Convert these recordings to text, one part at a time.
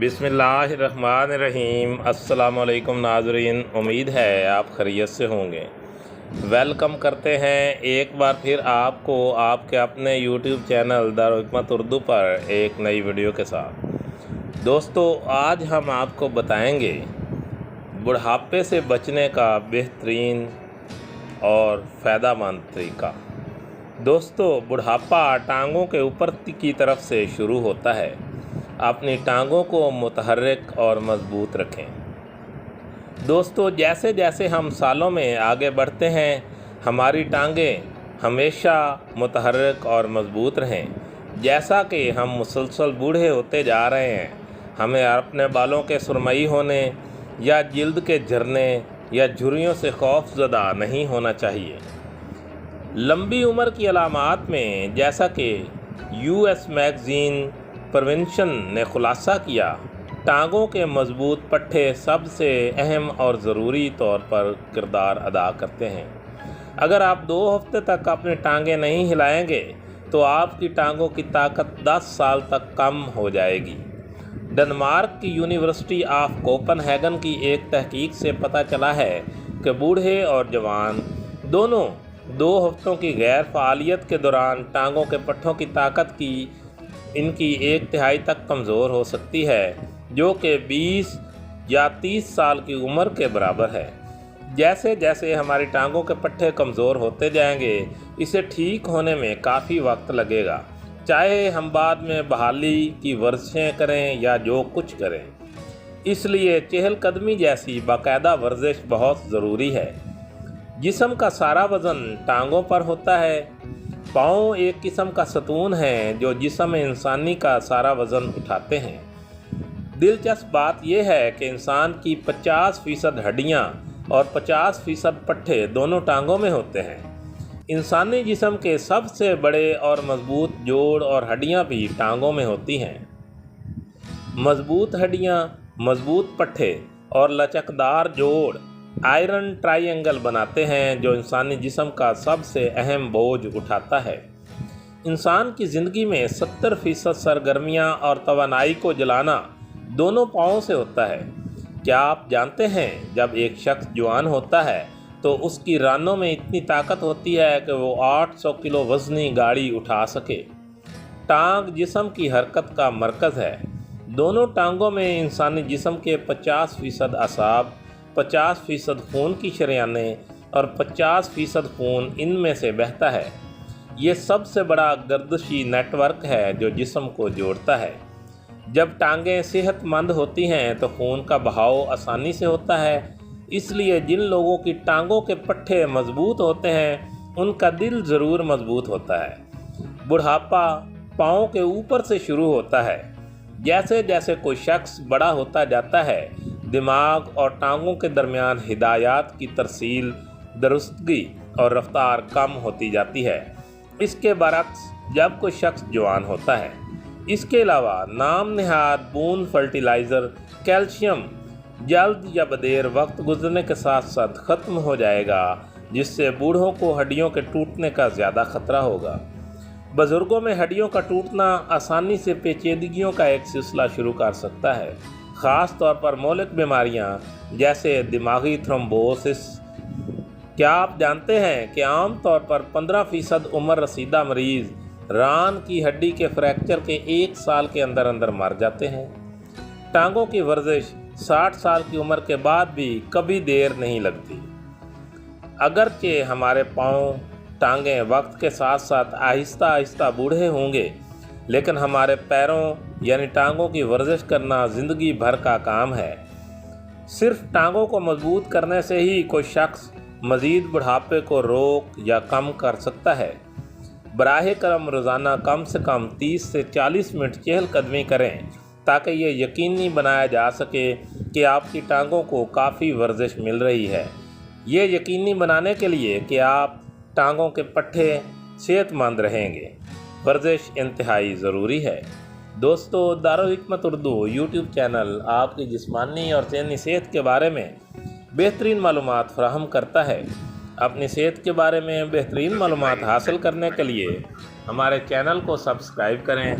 बिस्मिल्लाहिर्रहमानिर्रहीम। अस्सलामुअलैकुम नाज़रीन, उम्मीद है आप खैरियत से होंगे। वेलकम करते हैं एक बार फिर आपको आपके अपने यूट्यूब चैनल दारुल हिकमत उर्दू पर एक नई वीडियो के साथ। दोस्तों, आज हम आपको बताएंगे बुढ़ापे से बचने का बेहतरीन और फ़ायदेमंद तरीका। दोस्तों, बुढ़ापा टांगों के ऊपर की तरफ से शुरू होता है। अपनी टांगों को मुतहर्रिक और मज़बूत रखें। दोस्तों, जैसे जैसे हम सालों में आगे बढ़ते हैं, हमारी टांगें हमेशा मुतहर्रिक और मज़बूत रहें। जैसा कि हम मुसलसल बूढ़े होते जा रहे हैं, हमें अपने बालों के सुरमई होने या जिल्द के झरने या झुर्रियों से खौफज़दा नहीं होना चाहिए। लंबी उम्र की अलामात में जैसा कि यूएस मैगज़ीन प्रिवेंशन ने खुलासा किया, टांगों के मज़बूत पट्टे सबसे अहम और ज़रूरी तौर पर किरदार अदा करते हैं। अगर आप 2 हफ्ते तक अपनी टांगें नहीं हिलाएंगे तो आपकी टांगों की ताकत 10 साल तक कम हो जाएगी। डेनमार्क की यूनिवर्सिटी ऑफ कोपनहेगन की एक तहकीक से पता चला है कि बूढ़े और जवान दोनों 2 हफ्तों की गैर फ़ालियत के दौरान टांगों के पट्टों की ताकत की इनकी 1/3 तक कमज़ोर हो सकती है, जो कि 20 या 30 साल की उम्र के बराबर है। जैसे जैसे हमारी टांगों के पट्टे कमज़ोर होते जाएंगे, इसे ठीक होने में काफ़ी वक्त लगेगा, चाहे हम बाद में बहाली की वर्जिशें करें या जो कुछ करें। इसलिए चहलकदमी जैसी बाकायदा वर्जिश बहुत ज़रूरी है। जिस्म का सारा वज़न टांगों पर होता है। पाँव एक किस्म का सतून है जो जिस्म इंसानी का सारा वज़न उठाते हैं। दिलचस्प बात यह है कि इंसान की 50% हड्डियाँ और 50% पट्टे दोनों टांगों में होते हैं। इंसानी जिस्म के सबसे बड़े और मज़बूत जोड़ और हड्डियाँ भी टांगों में होती हैं। मज़बूत हड्डियाँ, मज़बूत पट्टे और लचकदार जोड़ आयरन ट्रायंगल बनाते हैं जो इंसानी जिस्म का सबसे अहम बोझ उठाता है। इंसान की ज़िंदगी में 70% सरगर्मियाँ और तवानाई को जलाना दोनों पाँवों से होता है। क्या आप जानते हैं, जब एक शख्स जवान होता है तो उसकी रानों में इतनी ताकत होती है कि वो 800 किलो वज़नी गाड़ी उठा सके। टांग जिस्म की हरकत का मरकज़ है। दोनों टांगों में इंसानी जिस्म के 50% असाब, 50% खून की शरेयानें और 50% खून इनमें से बहता है। ये सबसे बड़ा गर्दिशी नेटवर्क है जो जिस्म को जोड़ता है। जब टांगें सेहतमंद होती हैं तो खून का बहाव आसानी से होता है। इसलिए जिन लोगों की टांगों के पट्टे मज़बूत होते हैं, उनका दिल ज़रूर मज़बूत होता है। बुढ़ापा पाँव के ऊपर से शुरू होता है। जैसे जैसे कोई शख्स बड़ा होता जाता है, दिमाग और टांगों के दरमियान हिदायत की तरसील, दुरुस्तगी और रफ्तार कम होती जाती है। इसके बरक्स जब कोई शख्स जवान होता है। इसके अलावा नाम नहाद बूंद फर्टिलाइज़र कैल्शियम जल्द या बदेर वक्त गुजरने के साथ साथ ख़त्म हो जाएगा, जिससे बूढ़ों को हड्डियों के टूटने का ज़्यादा ख़तरा होगा। बुज़ुर्गों में हड्डियों का टूटना आसानी से पेचीदगियों का एक सिलसिला शुरू कर सकता है, ख़ास तौर पर मौलिक बीमारियां जैसे दिमागी थ्रोम्बोसिस। क्या आप जानते हैं कि आम तौर पर 15% उम्र रसीदा मरीज़ रान की हड्डी के फ्रैक्चर के 1 साल के अंदर अंदर मर जाते हैं। टांगों की वर्जिश 60 साल की उम्र के बाद भी कभी देर नहीं लगती। अगरचे हमारे पाँव, टांगें वक्त के साथ साथ आहिस्ता आहिस्ता बूढ़े होंगे, लेकिन हमारे पैरों यानी टांगों की वर्जिश करना ज़िंदगी भर का काम है। सिर्फ टांगों को मजबूत करने से ही कोई शख्स मज़ीद बुढ़ापे को रोक या कम कर सकता है। बराह करम रोज़ाना कम से कम 30 से 40 मिनट चहलकदमी करें, ताकि ये यकीनी बनाया जा सके कि आपकी टांगों को काफ़ी वर्जिश मिल रही है। ये यकीनी बनाने के लिए कि आप टांगों के पट्टे सेहतमंद रहेंगे, वर्जिश इंतहाई ज़रूरी है। दोस्तों, दारुल हिकमत उर्दू यूट्यूब चैनल आपकी जिस्मानी और ज़हनी सेहत के बारे में बेहतरीन मालूमात फ़राहम करता है। اپنی صحت کے بارے میں بہترین معلومات حاصل کرنے کے لیے ہمارے چینل کو سبسکرائب کریں،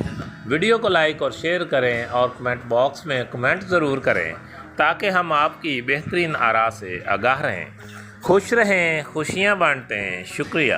ویڈیو کو لائک اور شیئر کریں اور کمنٹ باکس میں کمنٹ ضرور کریں تاکہ ہم آپ کی بہترین آراء سے آگاہ رہیں۔ خوش رہیں، خوشیاں بانٹیں۔ شکریہ۔